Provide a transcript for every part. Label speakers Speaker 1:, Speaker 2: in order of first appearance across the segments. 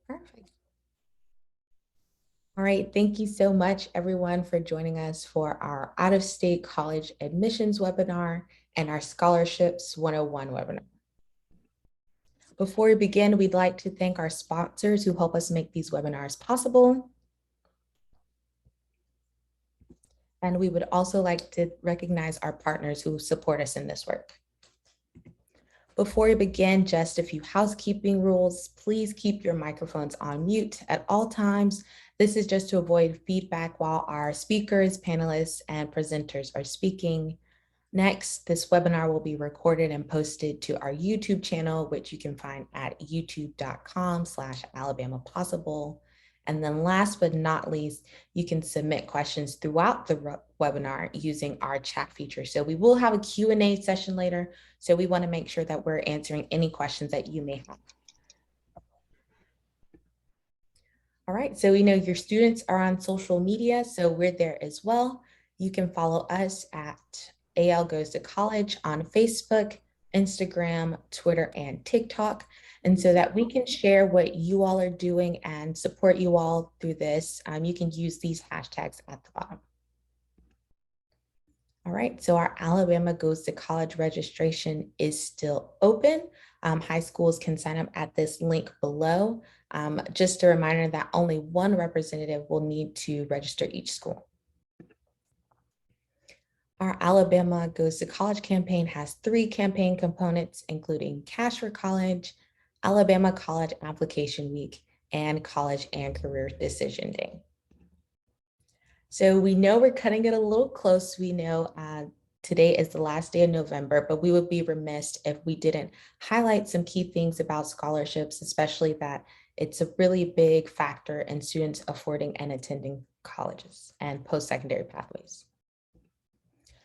Speaker 1: Perfect. All right, thank you so much, everyone, for joining us for our out-of-state college admissions webinar and our Scholarships 101 webinar. Before we begin, we'd like to thank our sponsors who help us make these webinars possible. And we would also like to recognize our partners who support us in this work. Before we begin, just a few housekeeping rules. Please keep your microphones on mute at all times. This is just to avoid feedback while our speakers, panelists, and presenters are speaking. Next, this webinar will be recorded and posted to our YouTube channel, which you can find at youtube.com/Alabama Possible. And then last but not least, you can submit questions throughout the webinar using our chat feature. So we will have a Q&A session later. So we want to make sure that we're answering any questions that you may have. All right, so we know your students are on social media, so we're there as well. You can follow us at AL Goes to College on Facebook, Instagram, Twitter, and TikTok. And so that we can share what you all are doing and support you all through this, you can use these hashtags at the bottom. All right, so our Alabama Goes to College registration is still open. High schools can sign up at this link below. Just a reminder that only one representative will need to register each school. Our Alabama Goes to College campaign has 3 campaign components, including Cash for College, Alabama College Application Week, and College and Career Decision Day. So we know we're cutting it a little close. We know today is the last day of November, but we would be remiss if we didn't highlight some key things about scholarships, especially that it's a really big factor in students affording and attending colleges and post-secondary pathways.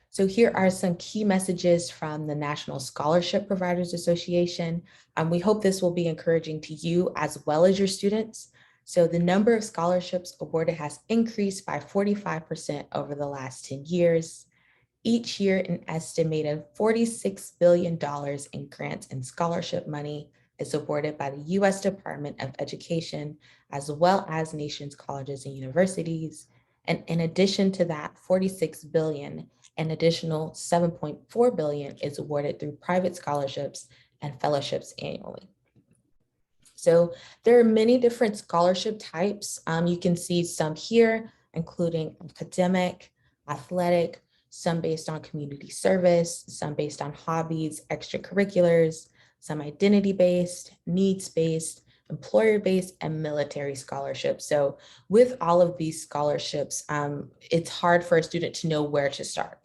Speaker 1: So here are some key messages from the National Scholarship Providers Association. We hope this will be encouraging to you as well as your students. So the number of scholarships awarded has increased by 45% over the last 10 years. Each year, an estimated $46 billion in grants and scholarship money is awarded by the U.S. Department of Education, as well as nation's colleges and universities. And in addition to that, $46 billion, an additional $7.4 billion is awarded through private scholarships and fellowships annually. So there are many different scholarship types. You can see some here, including academic, athletic, some based on community service, some based on hobbies, extracurriculars, some identity-based, needs-based, employer-based, and military scholarships. So with all of these scholarships, it's hard for a student to know where to start.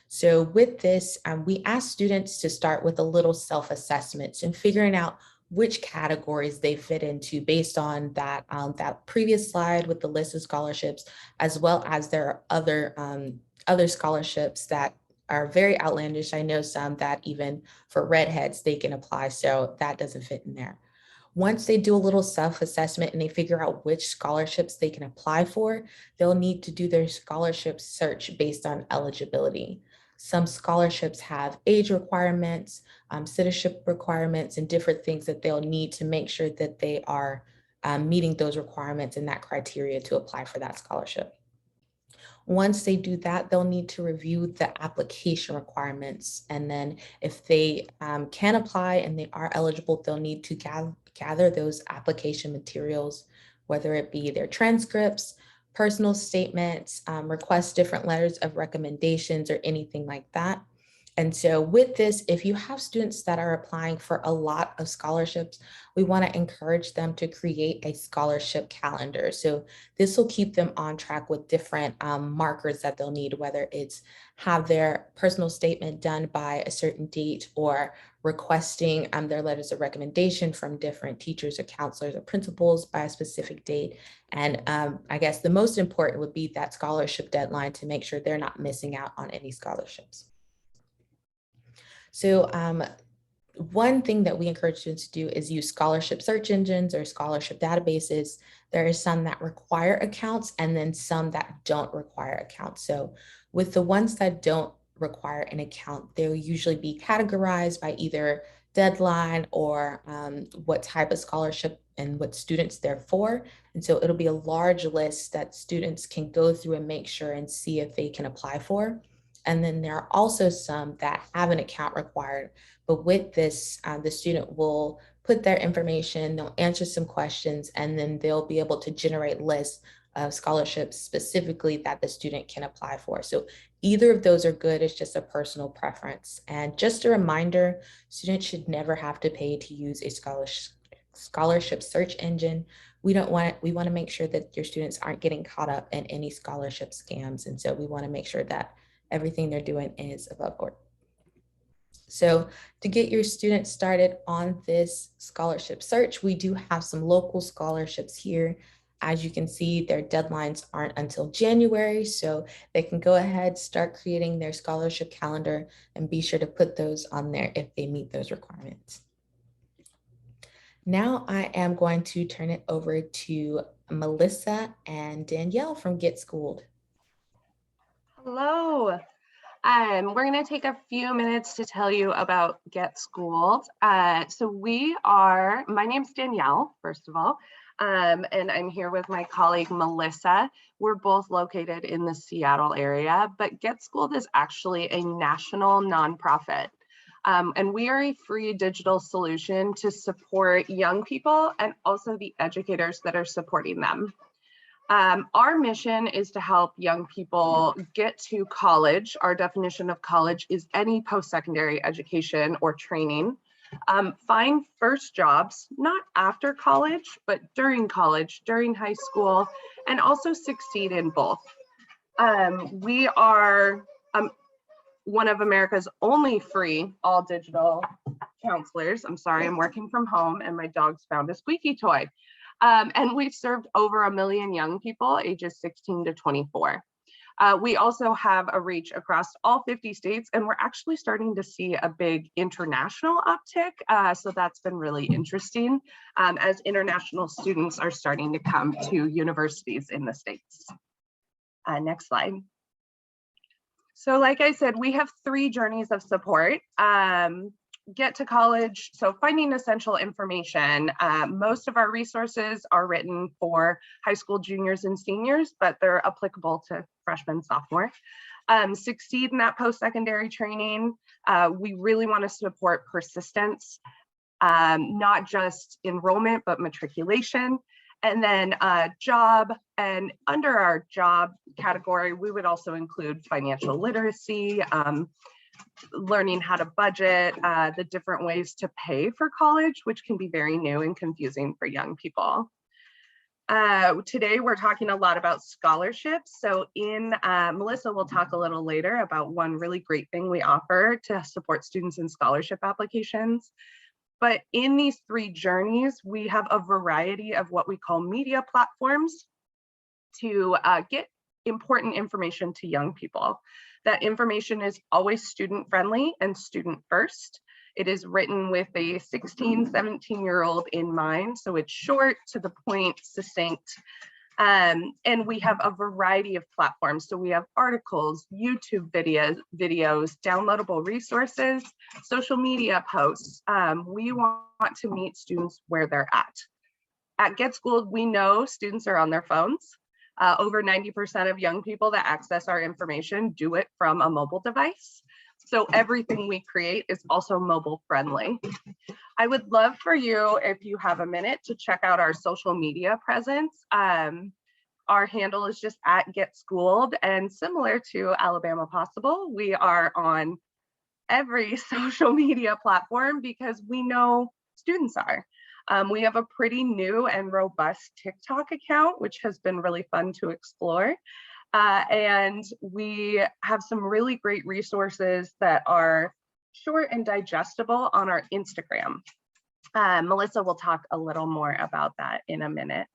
Speaker 1: So with this, we ask students to start with a little self-assessments and figuring out which categories they fit into based on that, that previous slide with the list of scholarships, as well as there are other scholarships that are very outlandish. I know some that even for redheads, they can apply, so that doesn't fit in there. Once they do a little self-assessment and they figure out which scholarships they can apply for, they'll need to do their scholarship search based on eligibility. Some scholarships have age requirements, citizenship requirements, and different things that they'll need to make sure that they are meeting those requirements and that criteria to apply for that scholarship. Once they do that, they'll need to review the application requirements. And then if they can apply and they are eligible, they'll need to gather those application materials, whether it be their transcripts, personal statements, request different letters of recommendations or anything like that. And so with this, if you have students that are applying for a lot of scholarships, we want to encourage them to create a scholarship calendar. So this will keep them on track with different markers that they'll need, whether it's have their personal statement done by a certain date or requesting their letters of recommendation from different teachers or counselors or principals by a specific date. And I guess the most important would be that scholarship deadline to make sure they're not missing out on any scholarships. So one thing that we encourage students to do is use scholarship search engines or scholarship databases. There are some that require accounts and then some that don't require accounts. So with the ones that don't require an account, they'll usually be categorized by either deadline or what type of scholarship and what students they're for. And so it'll be a large list that students can go through and make sure and see if they can apply for. And then there are also some that have an account required. But with this, the student will put their information, they'll answer some questions, and then they'll be able to generate lists of scholarships specifically that the student can apply for. So either of those are good. It's just a personal preference. And just a reminder, students should never have to pay to use a scholarship search engine. We want to make sure that your students aren't getting caught up in any scholarship scams. And so we want to make sure that everything they're doing is above board. So to get your students started on this scholarship search, we do have some local scholarships here. As you can see, their deadlines aren't until January, so they can go ahead, start creating their scholarship calendar, and be sure to put those on there if they meet those requirements. Now I am going to turn it over to Melissa and Danielle from Get Schooled.
Speaker 2: Hello. We're going to take a few minutes to tell you about Get Schooled. My name's Danielle, first of all, and I'm here with my colleague, Melissa. We're both located in the Seattle area, but Get Schooled is actually a national nonprofit. And we are a free digital solution to support young people and also the educators that are supporting them. Our mission is to help young people get to college. Our definition of college is any post-secondary education or training. Find first jobs, not after college, but during college, during high school, and also succeed in both. We are one of America's only free all digital counselors. I'm sorry, I'm working from home and my dog's found a squeaky toy. And we've served over 1 million young people ages 16 to 24. We also have a reach across all 50 states, and we're actually starting to see a big international uptick. So that's been really interesting as international students are starting to come to universities in the States. Next slide. So like I said, we have 3 journeys of support. Get to college, so finding essential information. Most of our resources are written for high school juniors and seniors, but they're applicable to freshmen, sophomore. Succeed in that post-secondary training. We really want to support persistence, not just enrollment, but matriculation. And then job, and under our job category, we would also include financial literacy, learning how to budget, the different ways to pay for college, which can be very new and confusing for young people. Today, we're talking a lot about scholarships. So Melissa will talk a little later about one really great thing we offer to support students in scholarship applications. But in these 3 journeys, we have a variety of what we call media platforms to get important information to young people. That information is always student friendly and student first. It is written with a 16, 17-year-old in mind. So it's short, to the point, succinct. And we have a variety of platforms. So we have articles, YouTube videos, downloadable resources, social media posts. We want to meet students where they're at. At Get Schooled, we know students are on their phones. Over 90% of young people that access our information do it from a mobile device. So everything we create is also mobile friendly. I would love for you, if you have a minute, to check out our social media presence. Our handle is just @GetSchooled, and similar to Alabama Possible, we are on every social media platform because we know students are. We have a pretty new and robust TikTok account, which has been really fun to explore. And we have some really great resources that are short and digestible on our Instagram. Melissa will talk a little more about that in a minute.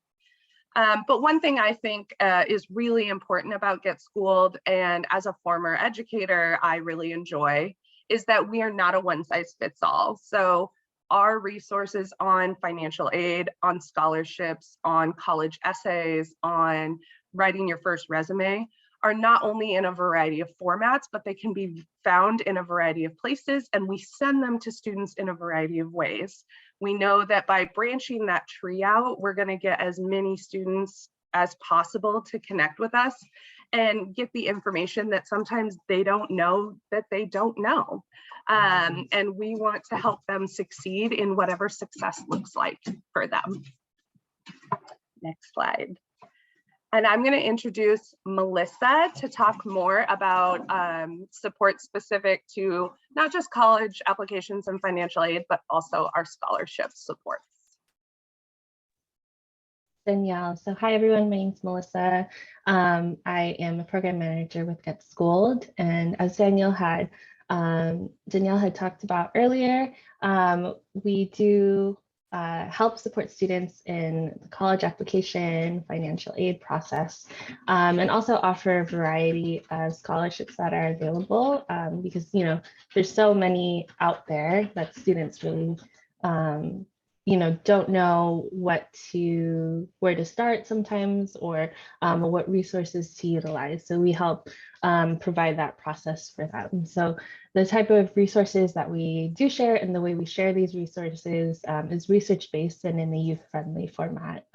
Speaker 2: But one thing I think is really important about Get Schooled, and as a former educator, I really enjoy, is that we are not a one-size-fits-all. So our resources on financial aid, on scholarships, on college essays, on writing your first resume are not only in a variety of formats, but they can be found in a variety of places, and we send them to students in a variety of ways. We know that by branching that tree out, we're going to get as many students as possible to connect with us and get the information that sometimes they don't know that they don't know. And we want to help them succeed in whatever success looks like for them. Next slide. And I'm going to introduce Melissa to talk more about support specific to not just college applications and financial aid, but also our scholarship supports.
Speaker 3: Danielle. So hi everyone, my name's Melissa. I am a program manager with Get Schooled, and as Danielle had talked about earlier, we do help support students in the college application, financial aid process, and also offer a variety of scholarships that are available because, you know, there's so many out there that students really don't know where to start sometimes, or what resources to utilize. So we help provide that process for them. So the type of resources that we do share and the way we share these resources is research-based and in a youth-friendly format.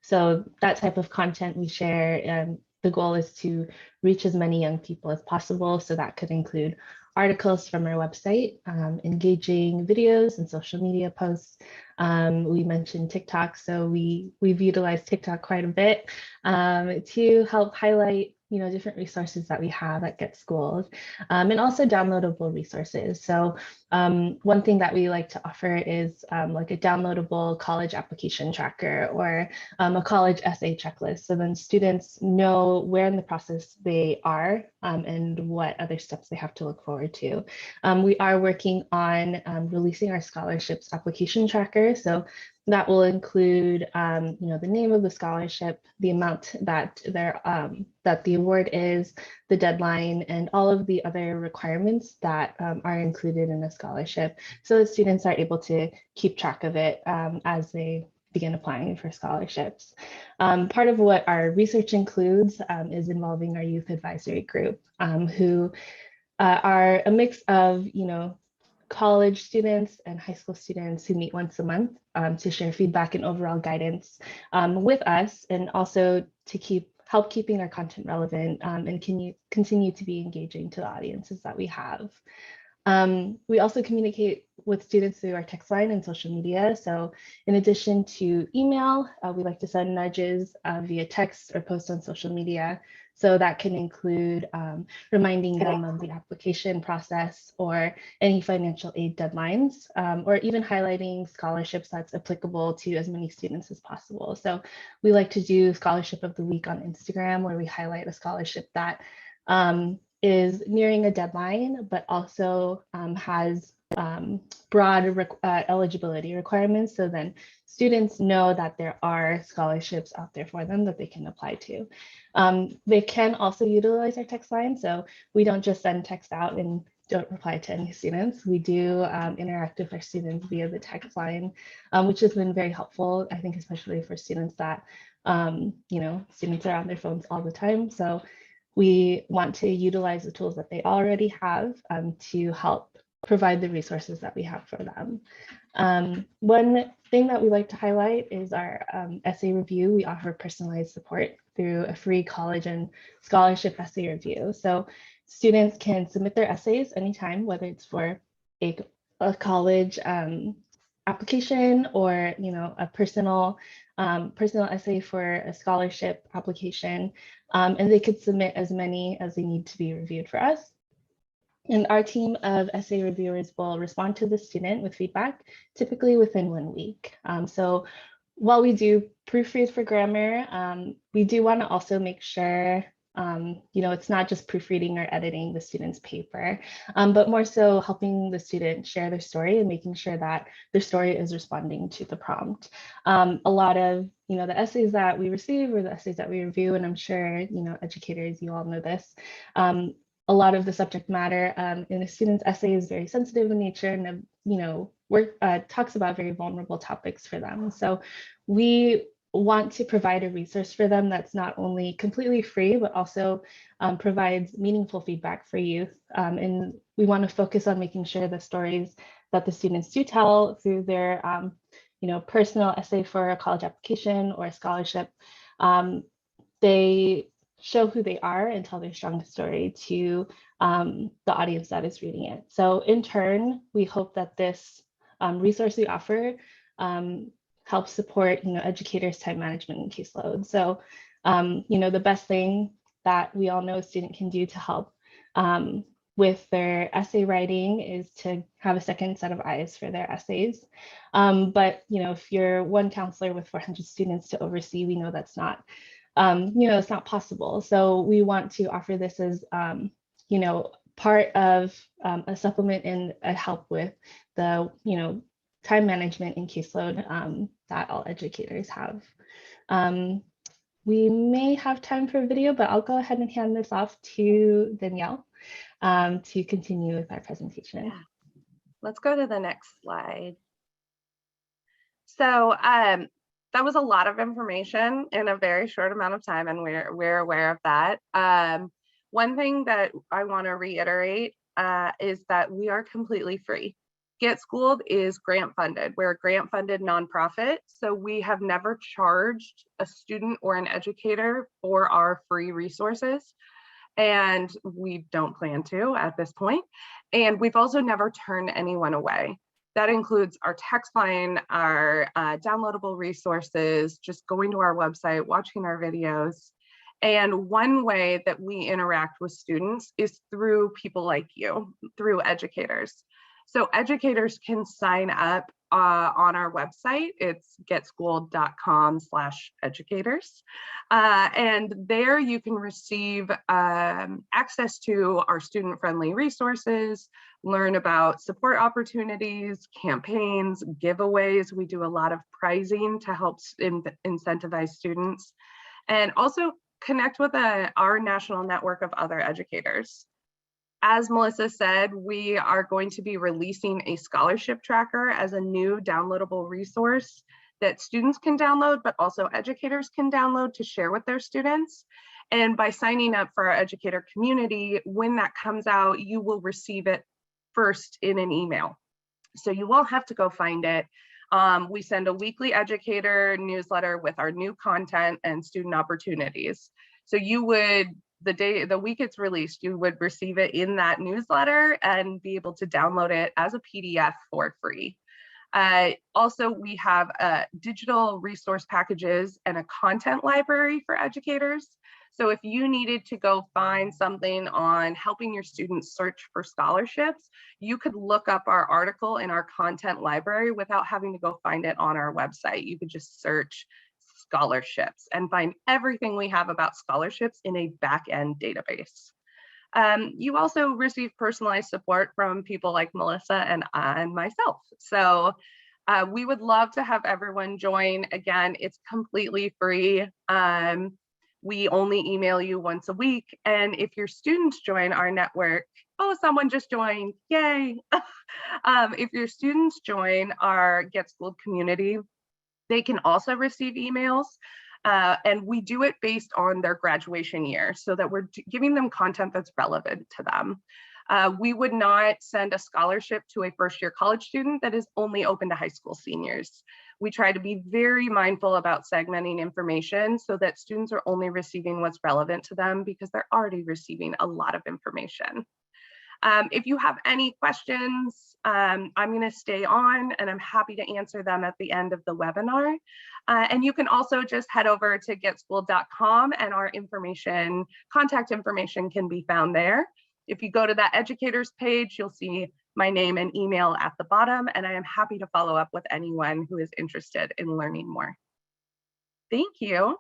Speaker 3: So that type of content we share, the goal is to reach as many young people as possible. So that could include articles from our website, engaging videos and social media posts. We mentioned TikTok, so we've utilized TikTok quite a bit to help highlight different resources that we have at Get Schooled, and also downloadable resources. So one thing that we like to offer is like a downloadable college application tracker or a college essay checklist. So then students know where in the process they are and what other steps they have to look forward to. We are working on releasing our scholarships application tracker. So that will include, the name of the scholarship, the amount that the award is, the deadline, and all of the other requirements that are included in a scholarship, so that students are able to keep track of it as they begin applying for scholarships. Part of what our research includes is involving our youth advisory group, who are a mix of, college students and high school students who meet once a month to share feedback and overall guidance with us, and also to help keeping our content relevant and continue to be engaging to the audiences that we have. We also communicate with students through our text line and social media. So in addition to email, we like to send nudges via text or post on social media. So that can include reminding them of the application process or any financial aid deadlines, or even highlighting scholarships that's applicable to as many students as possible. So we like to do Scholarship of the Week on Instagram, where we highlight a scholarship that is nearing a deadline, but also has broad eligibility requirements. So then students know that there are scholarships out there for them that they can apply to. They can also utilize our text line. So we don't just send text out and don't reply to any students. We do interact with our students via the text line, which has been very helpful, I think, especially for students that, students are on their phones all the time. So we want to utilize the tools that they already have to help provide the resources that we have for them. One thing that we like to highlight is our essay review. We offer personalized support through a free college and scholarship essay review. So students can submit their essays anytime, whether it's for a college application or a personal essay for a scholarship application, and they could submit as many as they need to be reviewed for us. And our team of essay reviewers will respond to the student with feedback, typically within 1 week. So while we do proofread for grammar, we do want to also make sure it's not just proofreading or editing the student's paper, but more so helping the student share their story and making sure that their story is responding to the prompt. A lot of the essays that we receive or the essays that we review, and I'm sure educators, you all know this, a lot of the subject matter in a student's essay is very sensitive in nature, and talks about very vulnerable topics for them. So we want to provide a resource for them that's not only completely free, but also provides meaningful feedback for youth. And we want to focus on making sure the stories that the students do tell through their personal essay for a college application or a scholarship, they show who they are and tell their strongest story to the audience that is reading it. So in turn, we hope that this resource we offer helps support educators' time management and caseload. So the best thing that we all know a student can do to help with their essay writing is to have a second set of eyes for their essays. But if you're one counselor with 400 students to oversee, we know that's not it's not possible. So we want to offer this as part of a supplement and a help with the time management and caseload that all educators have. We may have time for video, but I'll go ahead and hand this off to Danielle to continue with our presentation.
Speaker 2: Yeah. Let's go to the next slide. So that was a lot of information in a very short amount of time, and we're aware of that. One thing that I want to reiterate is that we are completely free. Get Schooled is grant funded. We're a grant funded nonprofit, so we have never charged a student or an educator for our free resources, and we don't plan to at this point. And we've also never turned anyone away. That includes our text line, our downloadable resources, just going to our website, watching our videos. And one way that we interact with students is through people like you, through educators. So educators can sign up on our website. It's getschooled.com/educators. And there you can receive access to our student-friendly resources, learn about support opportunities, campaigns, giveaways. We do a lot of prizing to help incentivize students, and also connect with our national network of other educators. As Melissa said, we are going to be releasing a scholarship tracker as a new downloadable resource that students can download, but also educators can download to share with their students. And by signing up for our educator community, when that comes out, you will receive it first in an email. So you won't have to go find it. We send a weekly educator newsletter with our new content and student opportunities. So you would, the week it's released, you would receive it in that newsletter and be able to download it as a PDF for free. Also, we have digital resource packages and a content library for educators. So if you needed to go find something on helping your students search for scholarships, you could look up our article in our content library without having to go find it on our website. You could just search scholarships and find everything we have about scholarships in a back-end database. You also receive personalized support from people like Melissa and myself. So we would love to have everyone join. Again, it's completely free. We only email you once a week. And if your students join our network, oh, someone just joined, yay. If your students join our Get Schooled community, they can also receive emails. And we do it based on their graduation year so that we're giving them content that's relevant to them. We would not send a scholarship to a first-year college student that is only open to high school seniors. We try to be very mindful about segmenting information so that students are only receiving what's relevant to them because they're already receiving a lot of information. If you have any questions, I'm going to stay on and I'm happy to answer them at the end of the webinar. And you can also just head over to getschooled.com and our information, contact information can be found there. If you go to that educators page, you'll see my name and email at the bottom, and I am happy to follow up with anyone who is interested in learning more. Thank you.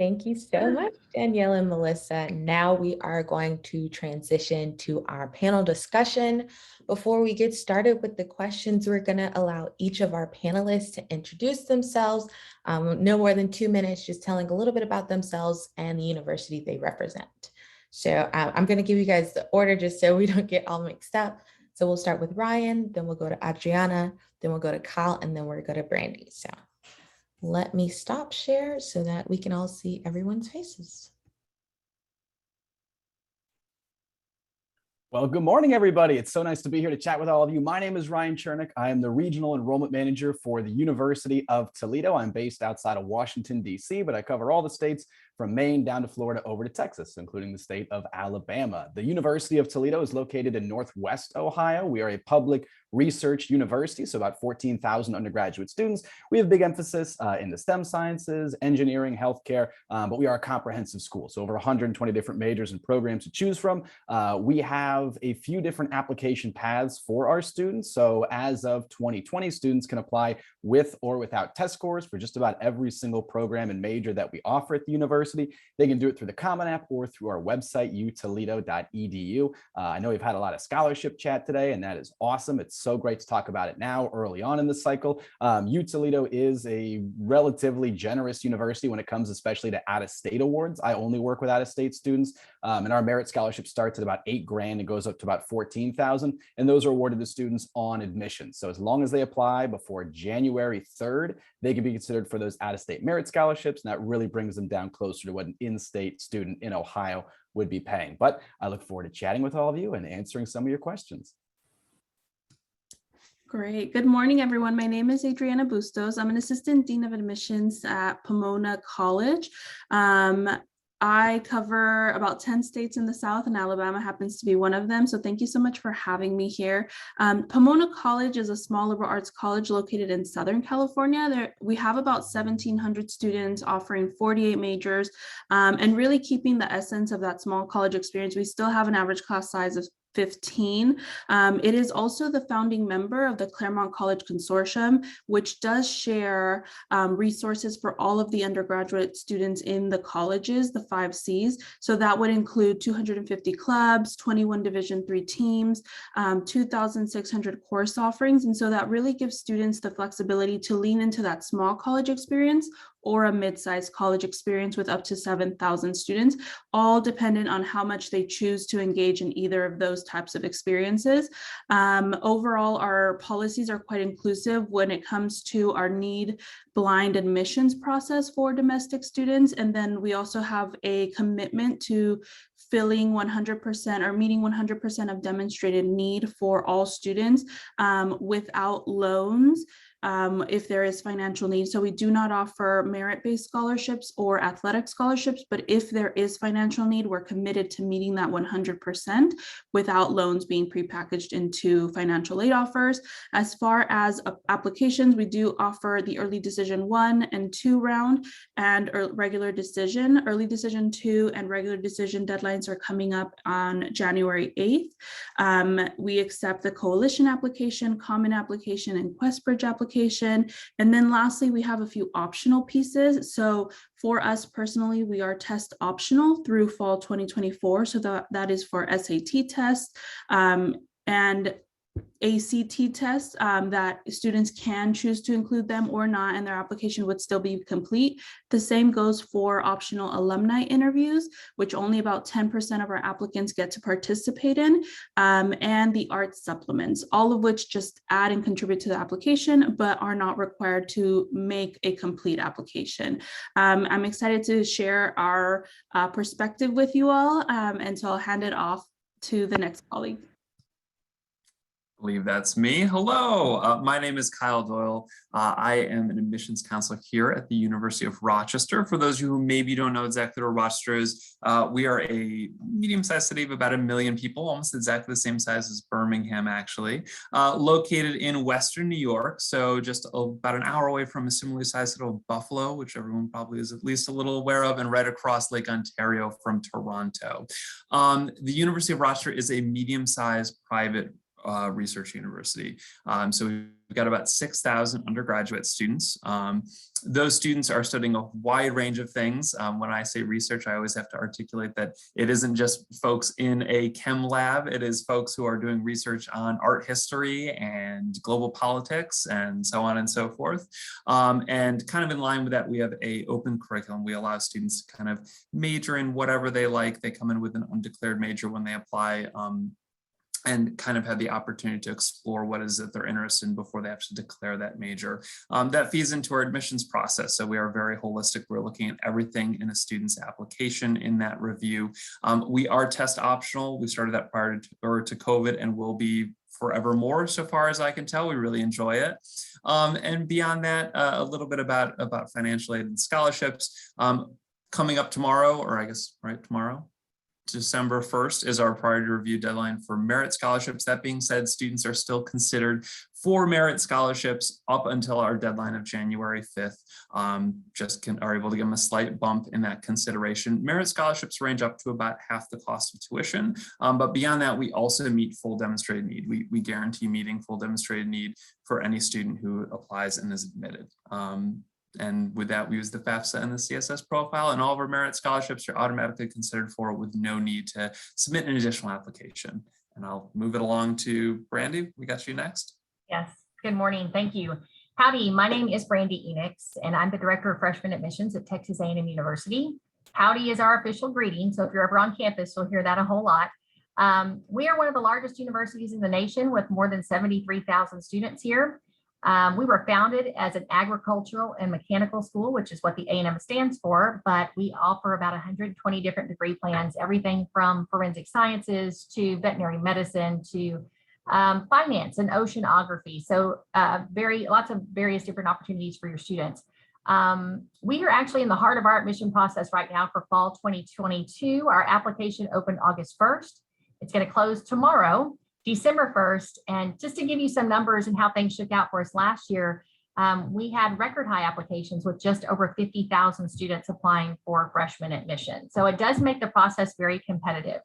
Speaker 1: Thank you so much, Danielle and Melissa. Now we are going to transition to our panel discussion. Before we get started with the questions, we're going to allow each of our panelists to introduce themselves. No more than 2 minutes, just telling a little bit about themselves and the university they represent. So I'm going to give you guys the order just so we don't get all mixed up. So we'll start with Ryan, then we'll go to Adriana, then we'll go to Kyle, and then we'll go to Brandy. So let me stop share so that we can all see everyone's faces.
Speaker 4: Well, good morning, everybody. It's so nice to be here to chat with all of you. My name is Ryan Chernick. I am the Regional Enrollment Manager for the University of Toledo. I'm based outside of Washington, D.C., but I cover all the states from Maine down to Florida over to Texas, including the state of Alabama. The University of Toledo is located in Northwest Ohio. We are a public research university, so about 14,000 undergraduate students. We have a big emphasis in the STEM sciences, engineering, healthcare, but we are a comprehensive school, so over 120 different majors and programs to choose from. We have a few different application paths for our students. So as of 2020, students can apply with or without test scores for just about every single program and major that we offer at the university. They can do it through the Common App or through our website, utoledo.edu. I know we've had a lot of scholarship chat today, and that is awesome. It's so great to talk about it now, early on in the cycle. UToledo is a relatively generous university when it comes especially to out-of-state awards. I only work with out-of-state students, and our merit scholarship starts at about $8,000 and goes up to about $14,000, and those are awarded to students on admission. So as long as they apply before January 3rd, they can be considered for those out-of-state merit scholarships, and that really brings them down closer to what an in-state student in Ohio would be paying. But I look forward to chatting with all of you and answering some of your questions.
Speaker 5: Great. Good morning, everyone. My name is Adriana Bustos. I'm an assistant dean of admissions at Pomona College. I cover about 10 states in the South, and Alabama happens to be one of them. So thank you so much for having me here. Pomona College is a small liberal arts college located in Southern California. We have about 1,700 students offering 48 majors, and really keeping the essence of that small college experience. We still have an average class size of 15. It is also the founding member of the Claremont College Consortium, which does share resources for all of the undergraduate students in the colleges, the 5 Cs. So that would include 250 clubs, 21 Division III teams, 2,600 course offerings. And so that really gives students the flexibility to lean into that small college experience or a mid-sized college experience with up to 7,000 students, all dependent on how much they choose to engage in either of those types of experiences. Overall, our policies are quite inclusive when it comes to our need blind admissions process for domestic students. And then we also have a commitment to filling 100% or meeting 100% of demonstrated need for all students without loans. If there is financial need. So we do not offer merit-based scholarships or athletic scholarships, but if there is financial need, we're committed to meeting that 100% without loans being prepackaged into financial aid offers. As far as applications, we do offer the early decision 1 and 2 round and regular decision. Early decision 2 and regular decision deadlines are coming up on January 8th. We accept the coalition application, common application, and QuestBridge application. And then lastly, we have a few optional pieces. So for us personally, we are test optional through fall 2024. So that is for SAT tests and ACT tests that students can choose to include them or not, and their application would still be complete. The same goes for optional alumni interviews, which only about 10% of our applicants get to participate in, and the arts supplements, all of which just add and contribute to the application, but are not required to make a complete application. I'm excited to share our perspective with you all, and so I'll hand it off to the next colleague.
Speaker 6: I believe that's me. Hello, my name is Kyle Doyle. I am an admissions counselor here at the University of Rochester. For those of you who maybe don't know exactly where Rochester is, we are a medium-sized city of about 1 million people, almost exactly the same size as Birmingham, actually, located in Western New York. So just about an hour away from a similarly sized city of Buffalo, which everyone probably is at least a little aware of, and right across Lake Ontario from Toronto. The University of Rochester is a medium-sized private research university. So we've got about 6,000 undergraduate students. Those students are studying a wide range of things. When I say research, I always have to articulate that it isn't just folks in a chem lab, it is folks who are doing research on art history and global politics and so on and so forth. And kind of in line with that, we have an open curriculum. We allow students to kind of major in whatever they like. They come in with an undeclared major when they apply. and kind of had the opportunity to explore what is it they're interested in before they have to declare that major. That feeds into our admissions process. So we are very holistic. We're looking at everything in a student's application in that review. We are test optional. We started that prior to COVID and will be forevermore, so far as I can tell. We really enjoy it. And beyond that, a little bit about financial aid and scholarships. Coming up tomorrow, or I guess right tomorrow, December 1st is our priority review deadline for merit scholarships. That being said, students are still considered for merit scholarships up until our deadline of January 5th. Are able to give them a slight bump in that consideration. Merit scholarships range up to about half the cost of tuition. But beyond that, we also meet full demonstrated need. We guarantee meeting full demonstrated need for any student who applies and is admitted. And with that, we use the FAFSA and the CSS profile, and all of our merit scholarships are automatically considered for with no need to submit an additional application. And I'll move it along to Brandy. We got you next.
Speaker 7: Yes, good morning. Thank you. Howdy, my name is Brandy Enix, and I'm the Director of Freshman Admissions at Texas A&M University. Howdy is our official greeting, so if you're ever on campus, you'll hear that a whole lot. We are one of the largest universities in the nation with more than 73,000 students here. We were founded as an agricultural and mechanical school, which is what the A&M stands for, but we offer about 120 different degree plans, everything from forensic sciences to veterinary medicine to finance and oceanography. So lots of various different opportunities for your students. We are actually in the heart of our admission process right now for fall 2022. Our application opened August 1st. It's going to close tomorrow, December 1st. And just to give you some numbers and how things shook out for us last year, we had record high applications with just over 50,000 students applying for freshman admission. So it does make the process very competitive.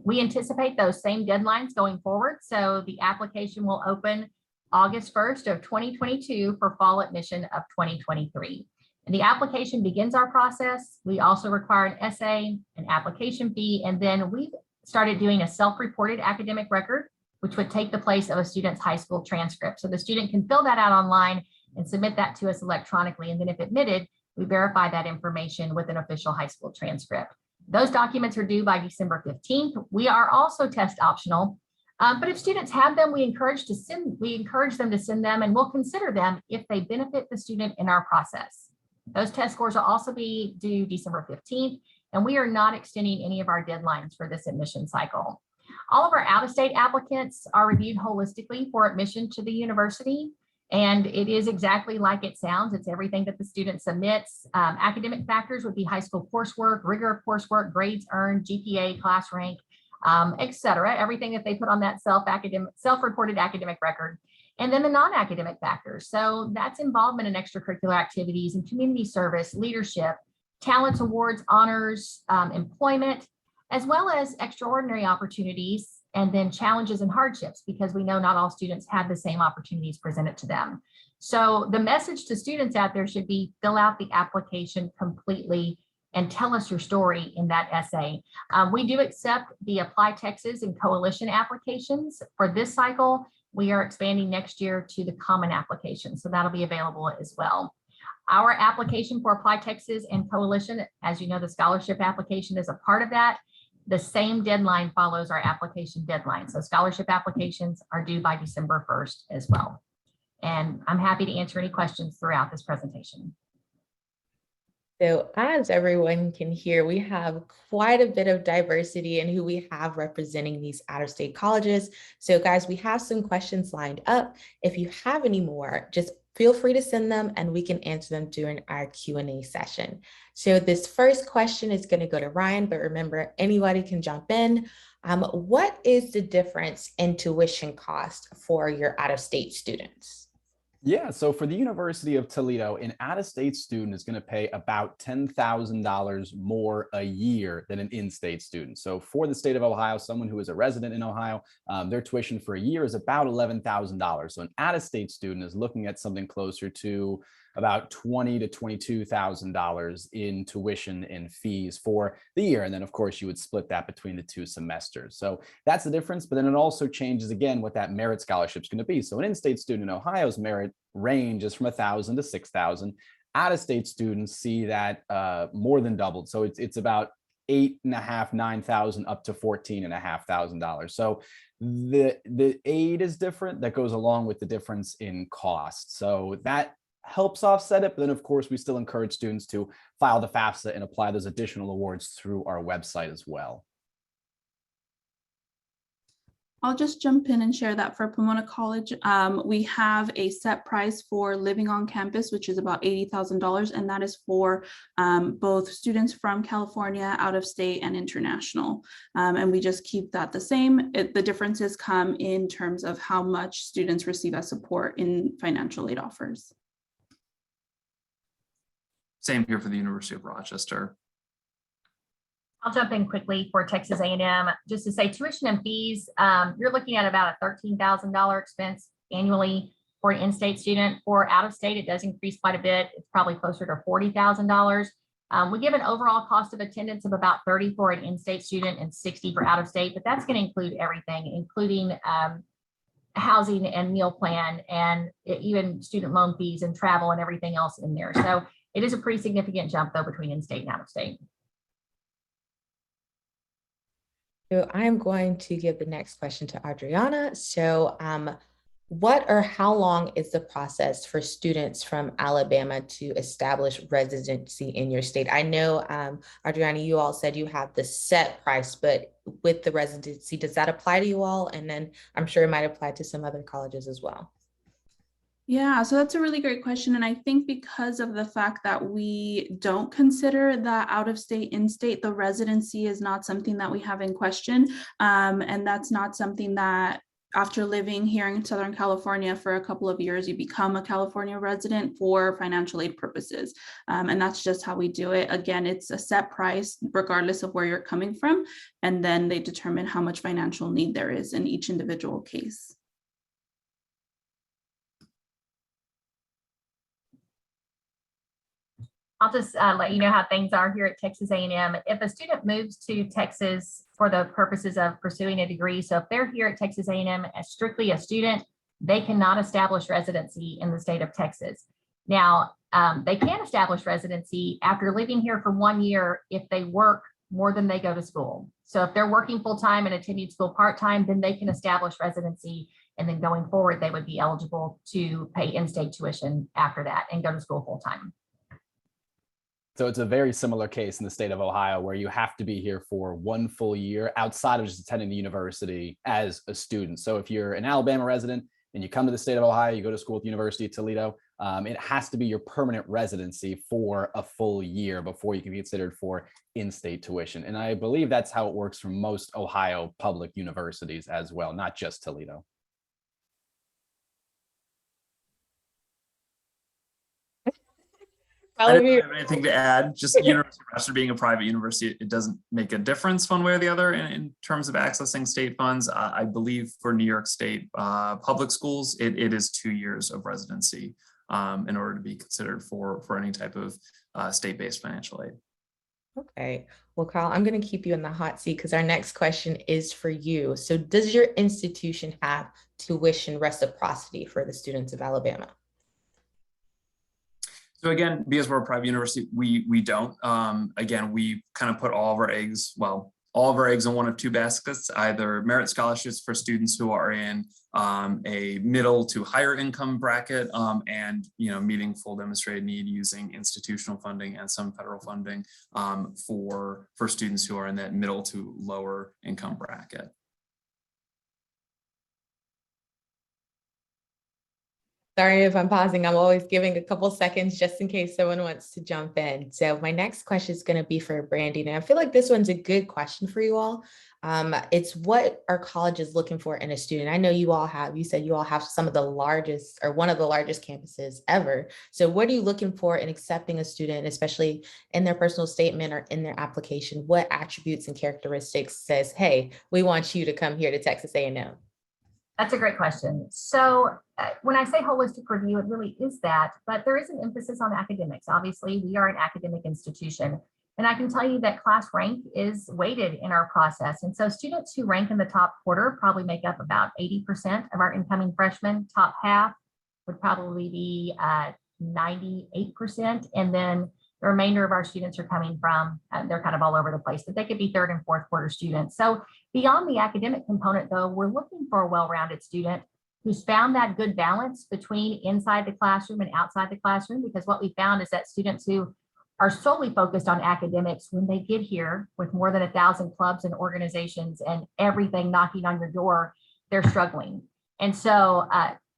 Speaker 7: We anticipate those same deadlines going forward. So the application will open August 1st of 2022 for fall admission of 2023. And the application begins our process. We also require an essay, an application fee, and then we've started doing a self-reported academic record, which would take the place of a student's high school transcript. So the student can fill that out online and submit that to us electronically. And then if admitted, we verify that information with an official high school transcript. Those documents are due by December 15th. We are also test optional, but if students have them, we encourage them to send them, and we'll consider them if they benefit the student in our process. Those test scores will also be due December 15th, and we are not extending any of our deadlines for this admission cycle. All of our out-of-state applicants are reviewed holistically for admission to the university, and it is exactly like it sounds. It's everything that the student submits. Academic factors would be high school coursework, rigor of coursework, grades earned, GPA, class rank, etc. Everything that they put on that self-reported academic record. And then the non-academic factors. So that's involvement in extracurricular activities and community service, leadership, talents, awards, honors, employment, as well as extraordinary opportunities, and then challenges and hardships, because we know not all students have the same opportunities presented to them. So the message to students out there should be fill out the application completely and tell us your story in that essay. We do accept the Apply Texas and Coalition applications. For this cycle, we are expanding next year to the Common application, so that'll be available as well. Our application for Apply Texas and Coalition, as you know, the scholarship application is a part of that. The same deadline follows our application deadline. So scholarship applications are due by December 1st as well. And I'm happy to answer any questions throughout this presentation.
Speaker 1: So as everyone can hear, we have quite a bit of diversity in who we have representing these out-of-state colleges. So guys, we have some questions lined up. If you have any more, just feel free to send them and we can answer them during our Q&A session. So this first question is going to go to Ryan, but remember, anybody can jump in. What is the difference in tuition cost for your out-of-state students?
Speaker 4: Yeah, so for the University of Toledo, an out-of-state student is going to pay about $10,000 more a year than an in-state student. So for the state of Ohio, someone who is a resident in Ohio, their tuition for a year is about $11,000. So an out-of-state student is looking at something closer to about $20,000 to $22,000 in tuition and fees for the year. And then of course you would split that between the 2 semesters. So that's the difference. But then it also changes again what that merit scholarship is going to be. So an in-state student in Ohio's merit range is from $1,000 to $6,000. Out-of-state students see that more than doubled. So it's about $8,500, $9,000 up to $14,500. So the aid is different. That goes along with the difference in cost. So that helps offset it. But then, of course, we still encourage students to file the FAFSA and apply those additional awards through our website as well.
Speaker 5: I'll just jump in and share that for Pomona College. We have a set price for living on campus, which is about $80,000, and that is for both students from California, out of state, and international. And we just keep that the same. The differences come in terms of how much students receive as support in financial aid offers.
Speaker 6: Same here for the University of Rochester.
Speaker 7: I'll jump in quickly for Texas A&M, just to say tuition and fees, you're looking at about a $13,000 expense annually for an in-state student. For out-of-state, it does increase quite a bit. It's probably closer to $40,000. We give an overall cost of attendance of about $30 for an in-state student and $60 for out-of-state, but that's going to include everything, including housing and meal plan, and even student loan fees and travel and everything else in there. So it is a pretty significant jump, though, between in-state and out-of-state.
Speaker 1: So I'm going to give the next question to Adriana. So what or how long is the process for students from Alabama to establish residency in your state? I know, Adriana, you all said you have the set price, but with the residency, does that apply to you all? And then I'm sure it might apply to some other colleges as well.
Speaker 5: Yeah, so that's a really great question. And I think because of the fact that we don't consider that out of state, in state, the residency is not something that we have in question. And that's not something that after living here in Southern California for a couple of years, you become a California resident for financial aid purposes. And that's just how we do it. Again, it's a set price regardless of where you're coming from. And then they determine how much financial need there is in each individual case.
Speaker 7: I'll just let you know how things are here at Texas A&M. If a student moves to Texas for the purposes of pursuing a degree, so if they're here at Texas A&M as strictly a student, they cannot establish residency in the state of Texas. Now, they can establish residency after living here for 1 year if they work more than they go to school. So if they're working full-time and attending school part-time, then they can establish residency. And then going forward, they would be eligible to pay in-state tuition after that and go to school full-time.
Speaker 4: So it's a very similar case in the state of Ohio where you have to be here for 1 full year outside of just attending the university as a student. So if you're an Alabama resident and you come to the state of Ohio, you go to school at the University of Toledo, it has to be your permanent residency for a full year before you can be considered for in-state tuition. And I believe that's how it works for most Ohio public universities as well, not just Toledo.
Speaker 6: I don't have anything to add. Just University of Rochester being a private university, it doesn't make a difference one way or the other in terms of accessing state funds. I believe for New York State public schools, it is 2 years of residency in order to be considered for any type of state-based financial aid.
Speaker 1: Okay. Well, Carl, I'm going to keep you in the hot seat because our next question is for you. So does your institution have tuition reciprocity for the students of Alabama?
Speaker 6: So again, because we're a private university, we don't. Again, we kind of put all of our eggs in one of two baskets, either merit scholarships for students who are in a middle to higher income bracket and meeting full demonstrated need using institutional funding and some federal funding for students who are in that middle to lower income bracket.
Speaker 1: Sorry if I'm pausing. I'm always giving a couple seconds just in case someone wants to jump in. So my next question is going to be for Brandy. And I feel like this one's a good question for you all. It's what are colleges looking for in a student? I know you said you all have some of the largest or one of the largest campuses ever. So what are you looking for in accepting a student, especially in their personal statement or in their application? What attributes and characteristics says, hey, we want you to come here to Texas A&M?
Speaker 7: That's a great question. So when I say holistic review, it really is that, but there is an emphasis on academics. Obviously, we are an academic institution, and I can tell you that class rank is weighted in our process. And so students who rank in the top quarter probably make up about 80% of our incoming freshmen. Top half would probably be 98%. And then The remainder of our students are coming from, they're kind of all over the place, but they could be third and fourth quarter students. So beyond the academic component, though, we're looking for a well-rounded student who's found that good balance between inside the classroom and outside the classroom, because what we found is that students who are solely focused on academics, when they get here with more than 1,000 clubs and organizations and everything knocking on your door, they're struggling. And so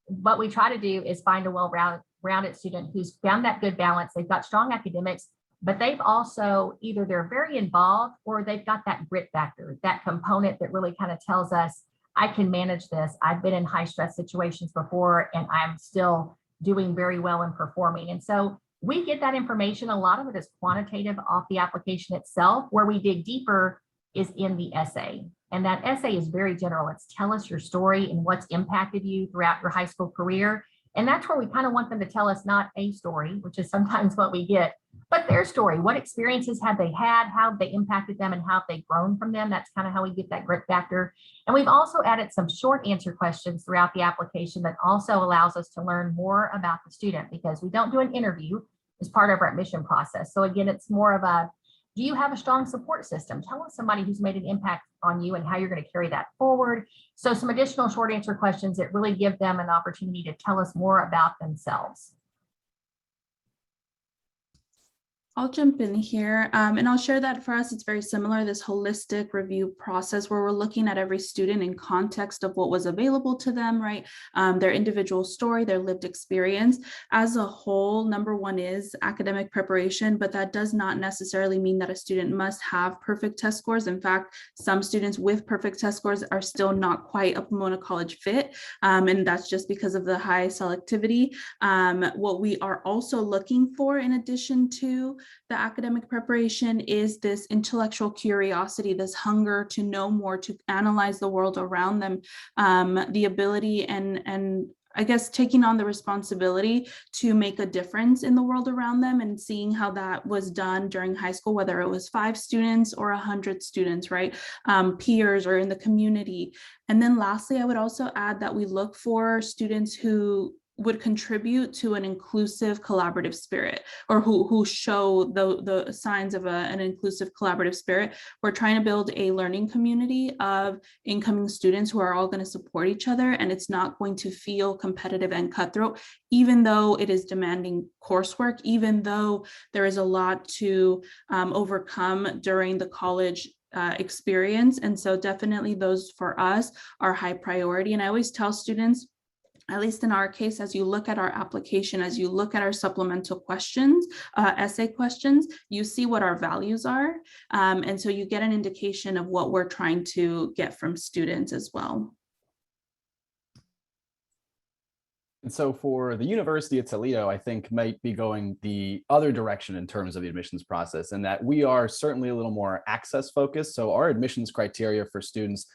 Speaker 7: what we try to do is find a well-rounded student who's found that good balance. They've got strong academics, but they've also either they're very involved or they've got that grit factor, that component that really kind of tells us, I can manage this. I've been in high stress situations before and I'm still doing very well and performing. And so we get that information. A lot of it is quantitative off the application itself. Where we dig deeper is in the essay. And that essay is very general. It's tell us your story and what's impacted you throughout your high school career. And that's where we kind of want them to tell us not a story, which is sometimes what we get, but their story. What experiences have they had? How have they impacted them and how have they grown from them? That's kind of how we get that grit factor. And we've also added some short answer questions throughout the application that also allows us to learn more about the student, because we don't do an interview as part of our admission process. So again, it's more of a, do you have a strong support system? Tell us somebody who's made an impact on you and how you're going to carry that forward. So some additional short answer questions that really give them an opportunity to tell us more about themselves.
Speaker 5: I'll jump in here and I'll share that for us, it's very similar, this holistic review process where we're looking at every student in context of what was available to them, right? Their individual story, their lived experience. As a whole, number one is academic preparation, but that does not necessarily mean that a student must have perfect test scores. In fact, some students with perfect test scores are still not quite a Pomona College fit, and that's just because of the high selectivity. What we are also looking for, in addition to the academic preparation, is this intellectual curiosity, this hunger to know more, to analyze the world around them, the ability and I guess taking on the responsibility to make a difference in the world around them and seeing how that was done during high school, whether it was 5 students or 100 students, right? Peers or in the community. And then lastly, I would also add that we look for students who would contribute to an inclusive collaborative spirit, or who show the signs of an inclusive collaborative spirit. We're trying to build a learning community of incoming students who are all going to support each other, and it's not going to feel competitive and cutthroat, even though it is demanding coursework, even though there is a lot to overcome during the college experience. And so definitely those for us are high priority. And I always tell students, at least in our case, as you look at our application, as you look at our supplemental questions, essay questions, you see what our values are. And so you get an indication of what we're trying to get from students as well.
Speaker 4: And so for the University of Toledo, I think might be going the other direction in terms of the admissions process, and that we are certainly a little more access focused. So our admissions criteria for students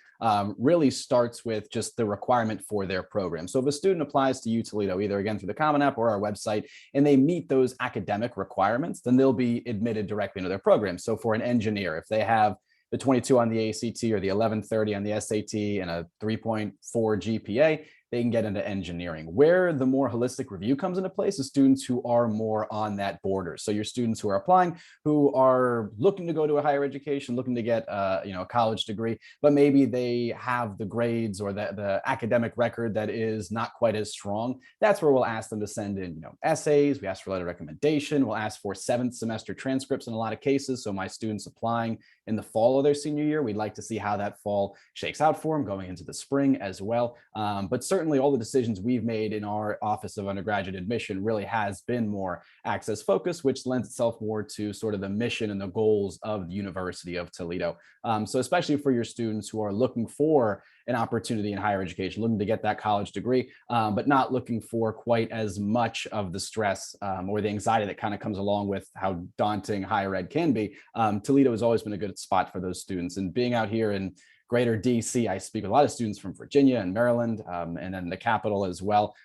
Speaker 4: really starts with just the requirement for their program. So if a student applies to U Toledo, either again through the Common App or our website, and they meet those academic requirements, then they'll be admitted directly into their program. So for an engineer, if they have the 22 on the ACT or the 1130 on the SAT and a 3.4 GPA, they can get into engineering. Where the more holistic review comes into place is students who are more on that border. So your students who are applying, who are looking to go to a higher education, looking to get a college degree, but maybe they have the grades or the academic record that is not quite as strong. That's where we'll ask them to send in essays. We ask for a letter of recommendation. We'll ask for 7th semester transcripts in a lot of cases. So my students applying in the fall of their senior year, we'd like to see how that fall shakes out for them going into the spring as well. But certainly all the decisions we've made in our Office of Undergraduate Admission really has been more access focused, which lends itself more to sort of the mission and the goals of the University of Toledo. So especially for your students who are looking for an opportunity in higher education, looking to get that college degree, but not looking for quite as much of the stress or the anxiety that kind of comes along with how daunting higher ed can be. Toledo has always been a good spot for those students. And being out here in greater DC, I speak with a lot of students from Virginia and Maryland, and then the capital as well,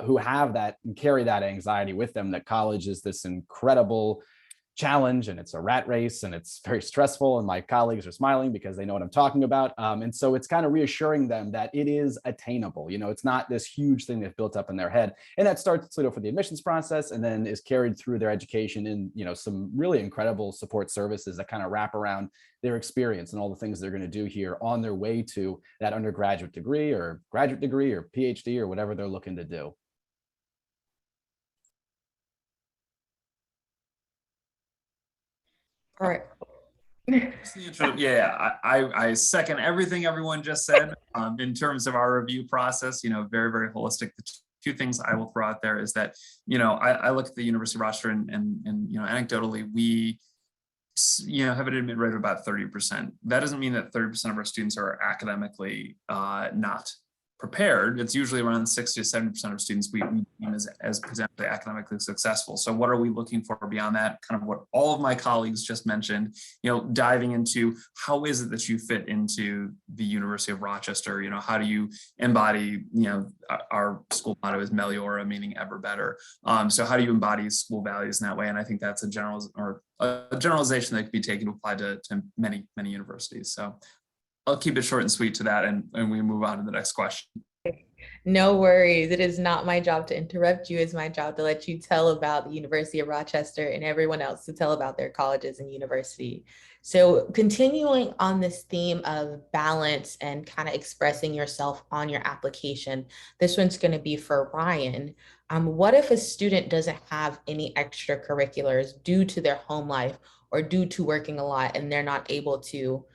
Speaker 4: who have that and carry that anxiety with them, that college is this incredible challenge and it's a rat race and it's very stressful, and my colleagues are smiling because they know what I'm talking about. And so it's kind of reassuring them that it is attainable. It's not this huge thing they've built up in their head. And that starts for the admissions process and then is carried through their education in some really incredible support services that kind of wrap around their experience and all the things they're going to do here on their way to that undergraduate degree or graduate degree or PhD or whatever they're looking to do.
Speaker 1: All right.
Speaker 6: Yeah, I second everything everyone just said in terms of our review process, very, very holistic. The two things I will throw out there is that, I look at the University of Rochester and anecdotally, we, have an admit rate of about 30%. That doesn't mean that 30% of our students are academically not prepared. It's usually around 60 to 70% of students we deem as potentially academically successful. So what are we looking for beyond that? Kind of what all of my colleagues just mentioned, diving into how is it that you fit into the University of Rochester? How do you embody, our school motto is Meliora, meaning ever better. So how do you embody school values in that way? And I think that's a generalization that could be taken to apply to many, many universities. So I'll keep it short and sweet to that, and we move on to the next question.
Speaker 1: No worries. It is not my job to interrupt you. It's my job to let you tell about the University of Rochester and everyone else to tell about their colleges and university. So continuing on this theme of balance and kind of expressing yourself on your application, this one's going to be for Ryan. What if a student doesn't have any extracurriculars due to their home life or due to working a lot and they're not able to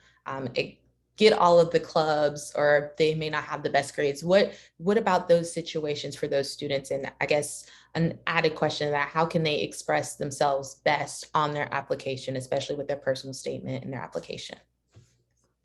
Speaker 1: get all of the clubs, or they may not have the best grades? What about those situations for those students? And I guess an added question to that, how can they express themselves best on their application, especially with their personal statement in their application?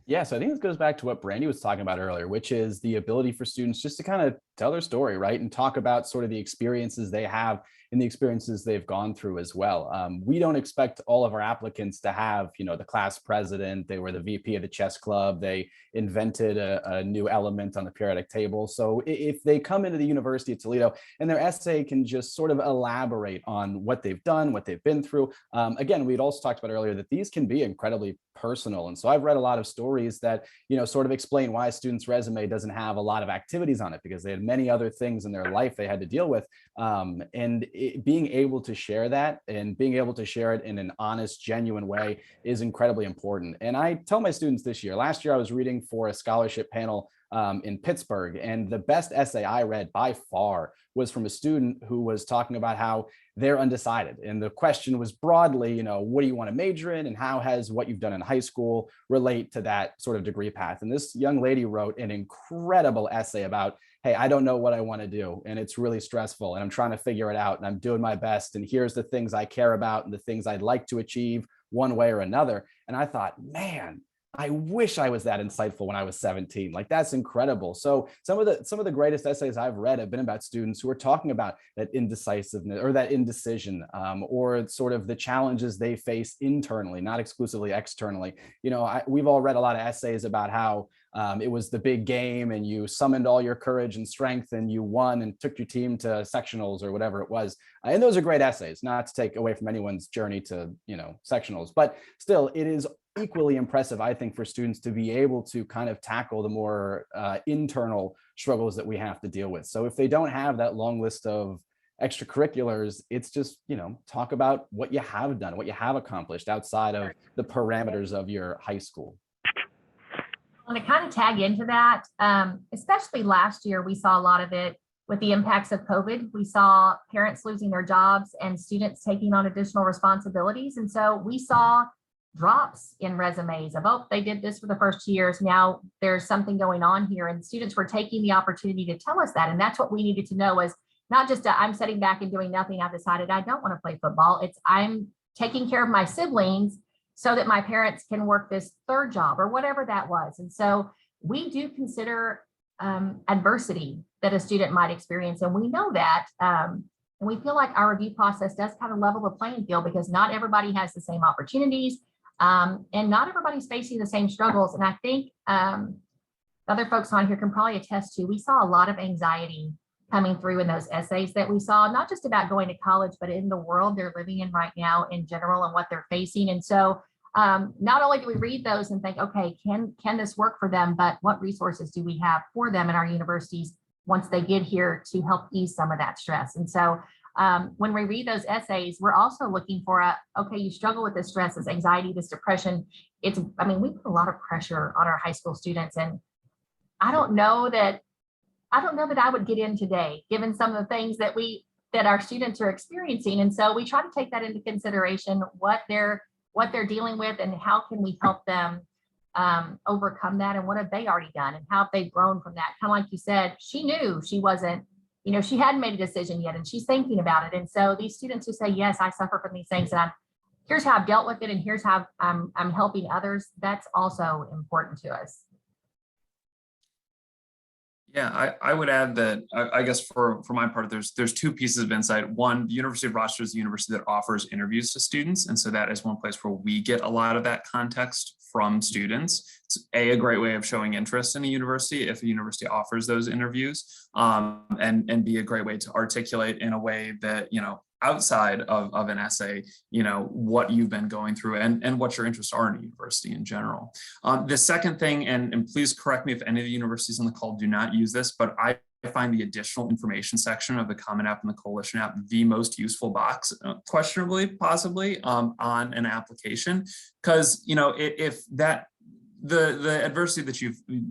Speaker 4: Yeah, so I think this goes back to what Brandy was talking about earlier, which is the ability for students just to kind of tell their story, right? And talk about sort of the experiences they have and the experiences they've gone through as well. We don't expect all of our applicants to have, the class president, they were the VP of the chess club, they invented a new element on the periodic table. So if they come into the University of Toledo and their essay can just sort of elaborate on what they've done, what they've been through. Again, we'd also talked about earlier that these can be incredibly personal. And so I've read a lot of stories that, sort of explain why a student's resume doesn't have a lot of activities on it because they had many other things in their life they had to deal with. And being able to share that and being able to share it in an honest, genuine way is incredibly important. And I tell my students this year, last year I was reading for a scholarship panel in Pittsburgh, and the best essay I read by far was from a student who was talking about how they're undecided. And the question was broadly, what do you want to major in, and how has what you've done in high school relate to that sort of degree path? And this young lady wrote an incredible essay about, hey, I don't know what I want to do, and it's really stressful, and I'm trying to figure it out, and I'm doing my best, and here's the things I care about and the things I'd like to achieve one way or another. And I thought, man, I wish I was that insightful when I was 17. Like, that's incredible. So some of the greatest essays I've read have been about students who are talking about that indecisiveness or that indecision, or sort of the challenges they face internally, not exclusively externally. We've all read a lot of essays about how it was the big game and you summoned all your courage and strength and you won and took your team to sectionals or whatever it was. And those are great essays, not to take away from anyone's journey to, sectionals, but still it is equally impressive, I think, for students to be able to kind of tackle the more internal struggles that we have to deal with. So if they don't have that long list of extracurriculars, it's just, talk about what you have done, what you have accomplished outside of the parameters of your high school.
Speaker 7: And to kind of tag into that, especially last year, we saw a lot of it with the impacts of COVID. We saw parents losing their jobs and students taking on additional responsibilities. And so we saw drops in resumes of, oh, they did this for the first 2 years. Now there's something going on here. And students were taking the opportunity to tell us that. And that's what we needed to know, is not just I'm sitting back and doing nothing. I've decided I don't want to play football. It's I'm taking care of my siblings so that my parents can work this third job or whatever that was. And so we do consider adversity that a student might experience. And we know that, and we feel like our review process does kind of level the playing field, because not everybody has the same opportunities, and not everybody's facing the same struggles. And I think other folks on here can probably attest to, we saw a lot of anxiety coming through in those essays that we saw, not just about going to college, but in the world they're living in right now in general and what they're facing. And so not only do we read those and think, okay, can this work for them, but what resources do we have for them in our universities once they get here to help ease some of that stress? And so when we read those essays, we're also looking for okay, you struggle with this stress, this anxiety, this depression. We put a lot of pressure on our high school students, and I don't know that I would get in today, given some of the things that our students are experiencing. And so we try to take that into consideration, what they're dealing with, and how can we help them overcome that, and what have they already done, and how have they grown from that. Kind of like you said, she knew she wasn't, she hadn't made a decision yet, and she's thinking about it. And so these students who say, yes, I suffer from these things, and here's how I've dealt with it, and here's how I'm helping others, that's also important to us.
Speaker 6: Yeah, I would add that I guess for my part, there's two pieces of insight. One, the University of Rochester is the university that offers interviews to students. And so that is one place where we get a lot of that context from students. It's a great way of showing interest in a university if a university offers those interviews, and be a great way to articulate in a way that, outside of an essay, what you've been going through and what your interests are in a university in general. The second thing, and please correct me if any of the universities on the call do not use this, but I find the additional information section of the Common App and the Coalition app the most useful box, questionably, possibly, on an application. Because, if that, the adversity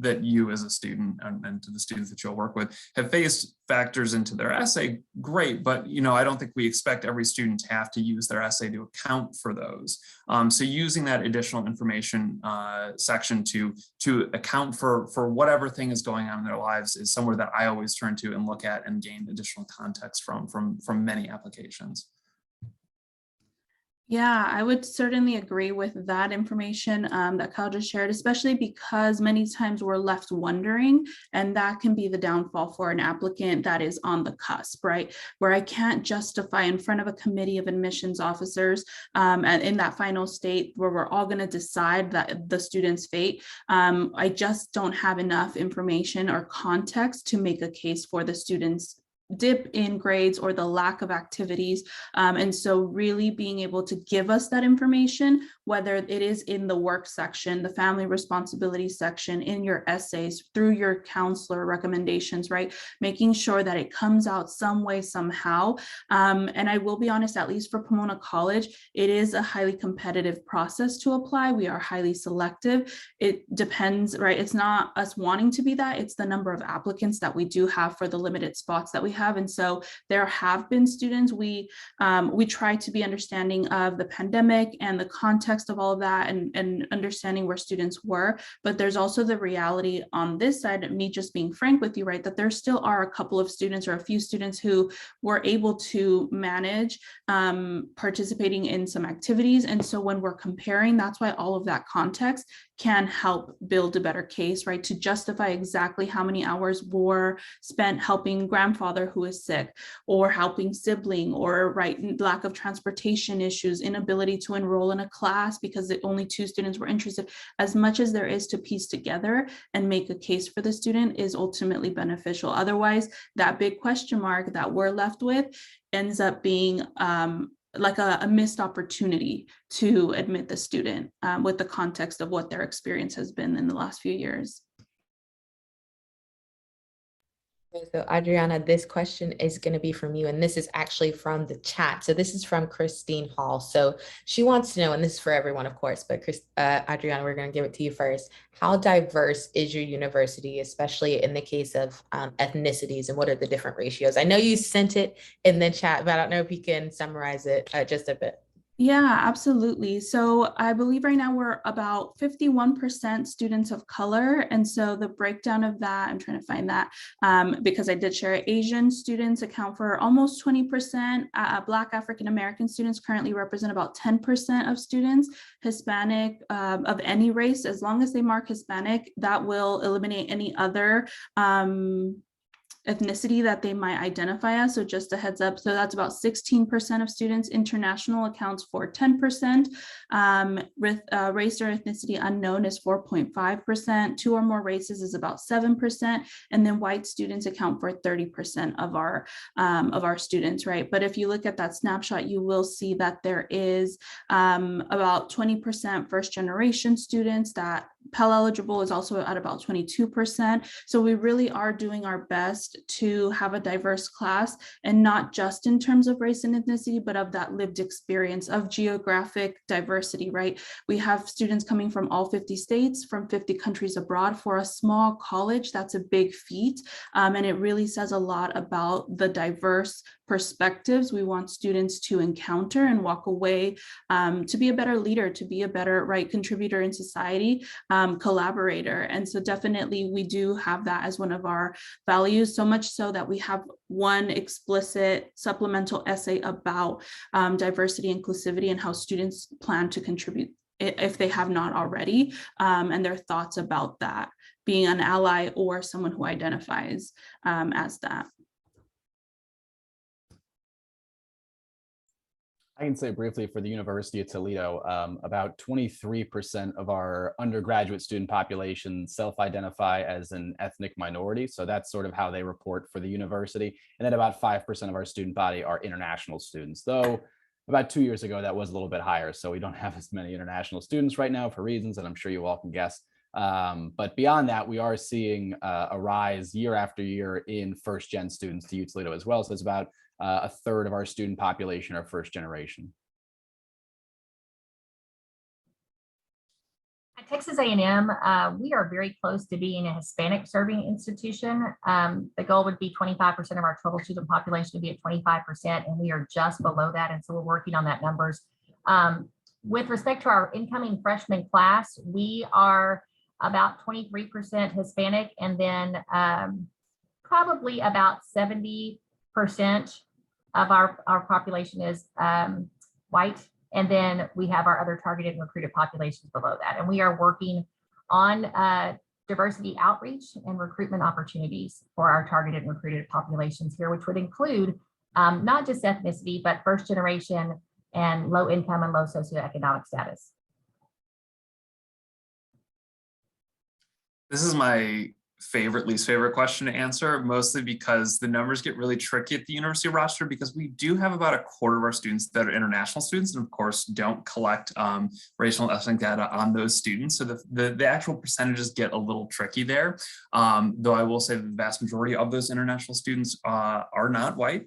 Speaker 6: that you as a student and to the students that you'll work with have faced factors into their essay, great, but I don't think we expect every student to have to use their essay to account for those. So using that additional information section to account for whatever thing is going on in their lives is somewhere that I always turn to and look at and gain additional context from many applications.
Speaker 5: Yeah, I would certainly agree with that information that Kyle just shared, especially because many times we're left wondering, and that can be the downfall for an applicant that is on the cusp, right? Where I can't justify in front of a committee of admissions officers and in that final state where we're all going to decide that the student's fate. I just don't have enough information or context to make a case for the student's dip in grades or the lack of activities. And so really being able to give us that information, whether it is in the work section, the family responsibility section, in your essays, through your counselor recommendations, right? Making sure that it comes out some way, somehow. And I will be honest, at least for Pomona College, it is a highly competitive process to apply. We are highly selective. It depends, right? It's not us wanting to be that, it's the number of applicants that we do have for the limited spots that we have. And so there have been students, we try to be understanding of the pandemic and the context of all of that, and understanding where students were. But there's also the reality on this side, me just being frank with you, right, that there still are a couple of students or a few students who were able to manage participating in some activities. And so when we're comparing, that's why all of that context can help build a better case, right, to justify exactly how many hours were spent helping grandfather who is sick, or helping sibling, or right, lack of transportation issues, inability to enroll in a class because only 2 students were interested. As much as there is to piece together and make a case for the student is ultimately beneficial. Otherwise, that big question mark that we're left with ends up being like a missed opportunity to admit the student with the context of what their experience has been in the last few years.
Speaker 1: So Adriana, this question is going to be from you, and this is actually from the chat. So this is from Christine Hall. So she wants to know, and this is for everyone, of course, but Adriana, we're going to give it to you first. How diverse is your university, especially in the case of ethnicities, and what are the different ratios? I know you sent it in the chat, but I don't know if you can summarize it just a bit.
Speaker 5: Yeah, absolutely. So I believe right now we're about 51% students of color. And so the breakdown of that, I'm trying to find that because I did share Asian students account for almost 20%. Black African-American students currently represent about 10% of students. Hispanic of any race, as long as they mark Hispanic, that will eliminate any other ethnicity that they might identify as. So just a heads up. So that's about 16% of students. International accounts for 10%. With race or ethnicity unknown is 4.5%. 2 or more races is about 7%. And then white students account for 30% of our students, right? But if you look at that snapshot, you will see that there is about 20% first generation students. That Pell eligible is also at about 22%. So we really are doing our best to have a diverse class, and not just in terms of race and ethnicity, but of that lived experience of geographic diversity, right? We have students coming from all 50 states, from 50 countries abroad. For a small college, that's a big feat. And it really says a lot about the diverse perspectives we want students to encounter and walk away to be a better leader, to be a better contributor in society, collaborator. And so definitely we do have that as one of our values, so much so that we have one explicit supplemental essay about diversity, inclusivity, and how students plan to contribute if they have not already, and their thoughts about that, being an ally or someone who identifies as that.
Speaker 4: I can say briefly for the University of Toledo, about 23% of our undergraduate student population self-identify as an ethnic minority. So that's sort of how they report for the university. And then about 5% of our student body are international students, though about 2 years ago, that was a little bit higher. So we don't have as many international students right now for reasons that I'm sure you all can guess. But beyond that, we are seeing a rise year after year in first-gen students to U Toledo as well. So it's about a third of our student population are first generation.
Speaker 7: At Texas A&M, we are very close to being a Hispanic serving institution. The goal would be 25% of our total student population to be at 25%, and we are just below that. And so we're working on that numbers. With respect to our incoming freshman class, we are about 23% Hispanic, and then probably about 70% of our population is white. And then we have our other targeted and recruited populations below that. And we are working on diversity outreach and recruitment opportunities for our targeted and recruited populations here, which would include not just ethnicity, but first generation and low income and low socioeconomic status.
Speaker 6: This is my least favorite question to answer, mostly because the numbers get really tricky at the University of Rochester, because we do have about a quarter of our students that are international students, and of course don't collect racial and ethnic data on those students. So the actual percentages get a little tricky there. Though I will say the vast majority of those international students are not white.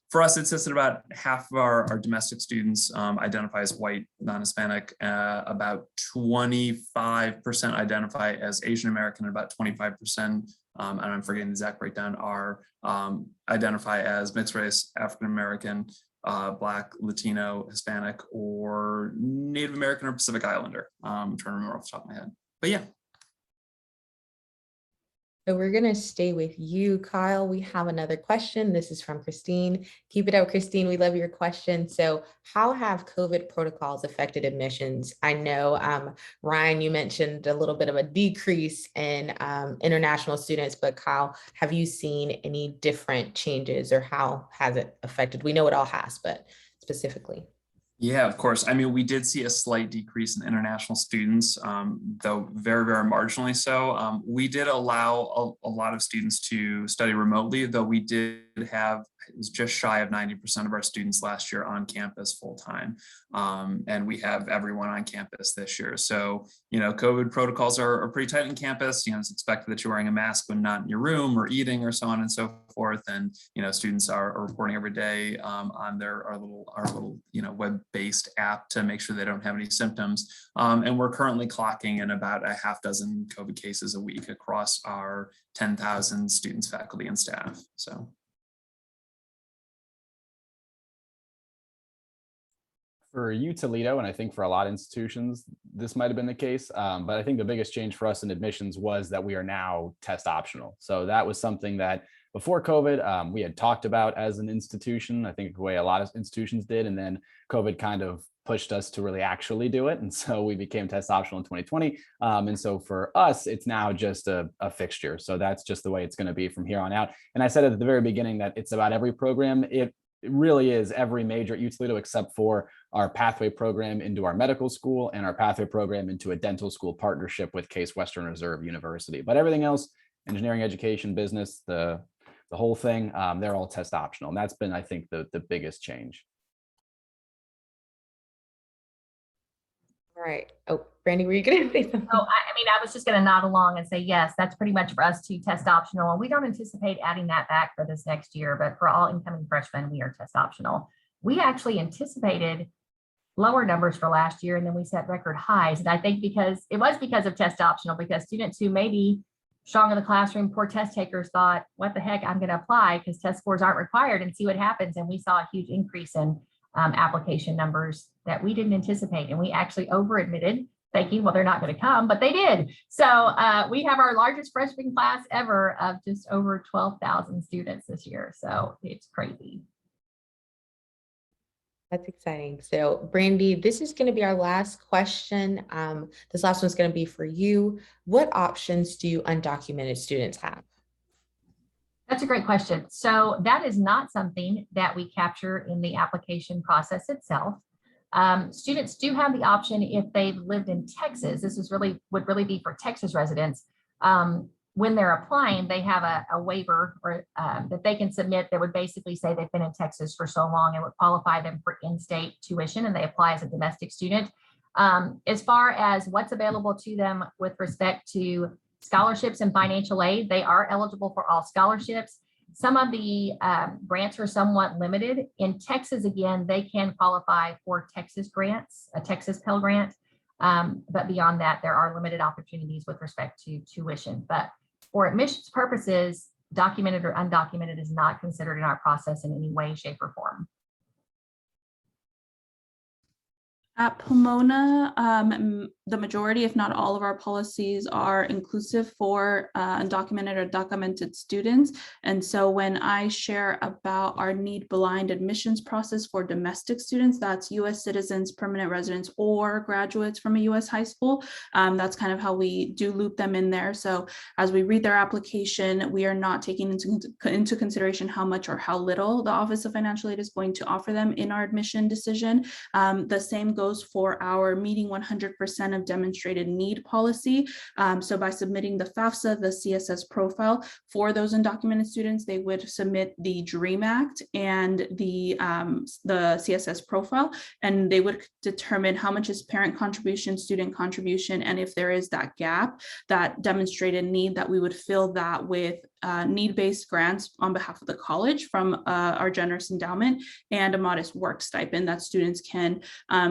Speaker 6: For us, it's just about half of our domestic students identify as white, non-Hispanic, about 25% identify as Asian American, and about 25%, and I'm forgetting the exact breakdown, are identify as mixed race, African American, Black, Latino, Hispanic, or Native American or Pacific Islander. I'm trying to remember off the top of my head, but yeah.
Speaker 1: So we're going to stay with you, Kyle. We have another question. This is from Christine. Keep it up, Christine. We love your question. So how have COVID protocols affected admissions? I know, Ryan, you mentioned a little bit of a decrease in international students, but Kyle, have you seen any different changes, or how has it affected? We know it all has, but specifically.
Speaker 6: Yeah, of course. I mean, we did see a slight decrease in international students, though very, very marginally so. We did allow a lot of students to study remotely, though we did have, it was just shy of 90% of our students last year on campus full time. And we have everyone on campus this year. So, you know, COVID protocols are pretty tight on campus. You know, it's expected that you're wearing a mask when not in your room or eating or so on and so forth. And, you know, students are reporting every day on our little, you know, web-based app to make sure they don't have any symptoms. And we're currently clocking in about a half dozen COVID cases a week across our 10,000 students, faculty, and staff. So.
Speaker 4: For U Toledo, and I think for a lot of institutions, this might have been the case, but I think the biggest change for us in admissions was that we are now test optional. So that was something that before COVID, we had talked about as an institution, I think the way a lot of institutions did, and then COVID kind of pushed us to really actually do it. And so we became test optional in 2020. And so for us, it's now just a fixture. So that's just the way it's going to be from here on out. And I said at the very beginning that it's about every program. It really is every major at Toledo except for our pathway program into our medical school and our pathway program into a dental school partnership with Case Western Reserve University. But everything else, engineering, education, business, the whole thing, they're all test optional. And that's been, I think, the biggest change.
Speaker 1: All right. Oh, Brandy, were you going to say something?
Speaker 7: Oh, I mean, I was just going to nod along and say, yes, that's pretty much for us too, test optional. And we don't anticipate adding that back for this next year, but for all incoming freshmen, we are test optional. We actually anticipated lower numbers for last year, and then we set record highs. And I think because of test optional, because students who maybe strong in the classroom, poor test takers thought, what the heck, I'm going to apply because test scores aren't required and see what happens. And we saw a huge increase in application numbers that we didn't anticipate. And we actually over admitted, thinking, well, they're not going to come, but they did. So we have our largest freshman class ever of just over 12,000 students this year. So it's crazy.
Speaker 1: That's exciting. So Brandy, this is going to be our last question. This last one's going to be for you. What options do undocumented students have?
Speaker 7: That's a great question. So that is not something that we capture in the application process itself. Students do have the option if they've lived in Texas. This is would really be for Texas residents. When they're applying, they have a waiver or that they can submit that would basically say they've been in Texas for so long and would qualify them for in-state tuition, and they apply as a domestic student. As far as what's available to them with respect to scholarships and financial aid, they are eligible for all scholarships. Some of the grants are somewhat limited. In Texas, again, they can qualify for Texas grants, a Texas Pell Grant. But beyond that, there are limited opportunities with respect to tuition. But for admissions purposes, documented or undocumented is not considered in our process in any way, shape, or form.
Speaker 5: At Pomona, the majority, if not all of our policies are inclusive for undocumented or documented students. And so when I share about our need-blind admissions process for domestic students, that's US citizens, permanent residents, or graduates from a US high school, that's kind of how we do loop them in there. So as we read their application, we are not taking into consideration how much or how little the Office of Financial Aid is going to offer them in our admission decision. The same goes for our meeting 100% of demonstrated need policy. So by submitting the FAFSA, the CSS profile for those undocumented students, they would submit the DREAM Act and the CSS profile, and they would determine how much is parent contribution, student contribution, and if there is that gap, that demonstrated need, that we would fill that with need-based grants on behalf of the college from our generous endowment and a modest work stipend that students can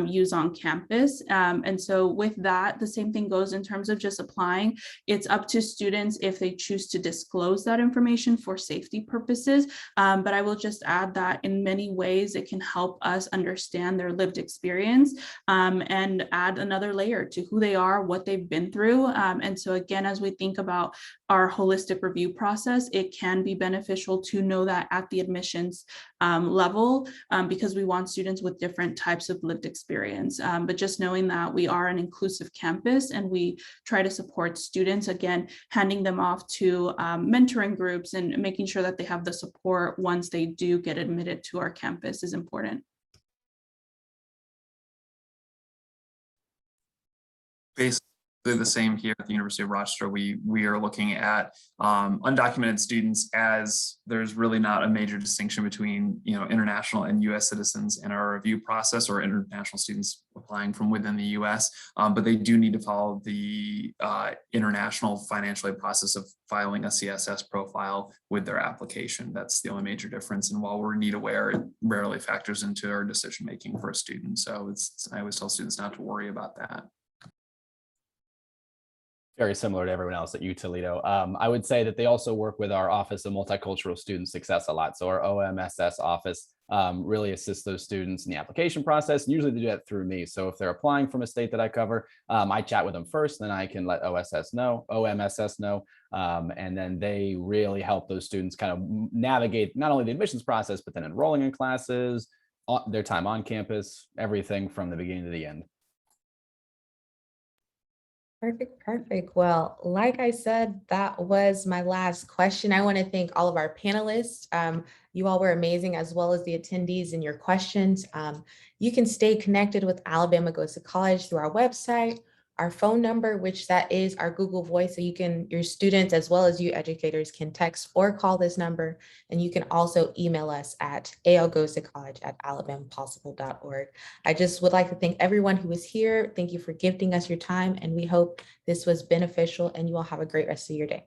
Speaker 5: use on campus. And so with that, the same thing goes in terms of just applying. It's up to students if they choose to disclose that information for safety purposes. But I will just add that in many ways, it can help us understand their lived experience and add another layer to who they are, what they've been through. And so again, as we think about our holistic review process, it can be beneficial to know that at the admissions level, because we want students with different types of lived experience. But just knowing that we are an inclusive campus and we try to support students, again, handing them off to mentoring groups and making sure that they have the support once they do get admitted to our campus is important.
Speaker 6: Basically the same here at the University of Rochester. We are looking at undocumented students as there's really not a major distinction between international and U.S. citizens in our review process, or international students applying from within the U.S. But they do need to follow the international financial aid process of filing a CSS profile with their application. That's the only major difference. And while we're need aware, it rarely factors into our decision making for a student. So I always tell students not to worry about that.
Speaker 4: Very similar to everyone else at U Toledo. I would say that they also work with our Office of Multicultural Student Success a lot. So our OMSS office really assists those students in the application process. And usually they do that through me. So if they're applying from a state that I cover, I chat with them first, then I can let OMSS know, and then they really help those students kind of navigate not only the admissions process, but then enrolling in classes, their time on campus, everything from the beginning to the end.
Speaker 1: Perfect, perfect. Well, like I said, that was my last question. I want to thank all of our panelists. You all were amazing, as well as the attendees and your questions. You can stay connected with Alabama Goes to College through our website, our phone number, which that is our Google Voice. So your students, as well as you educators, can text or call this number. And you can also email us at algoestocollege@alabamapossible.org. I just would like to thank everyone who was here. Thank you for gifting us your time, and we hope this was beneficial and you all have a great rest of your day.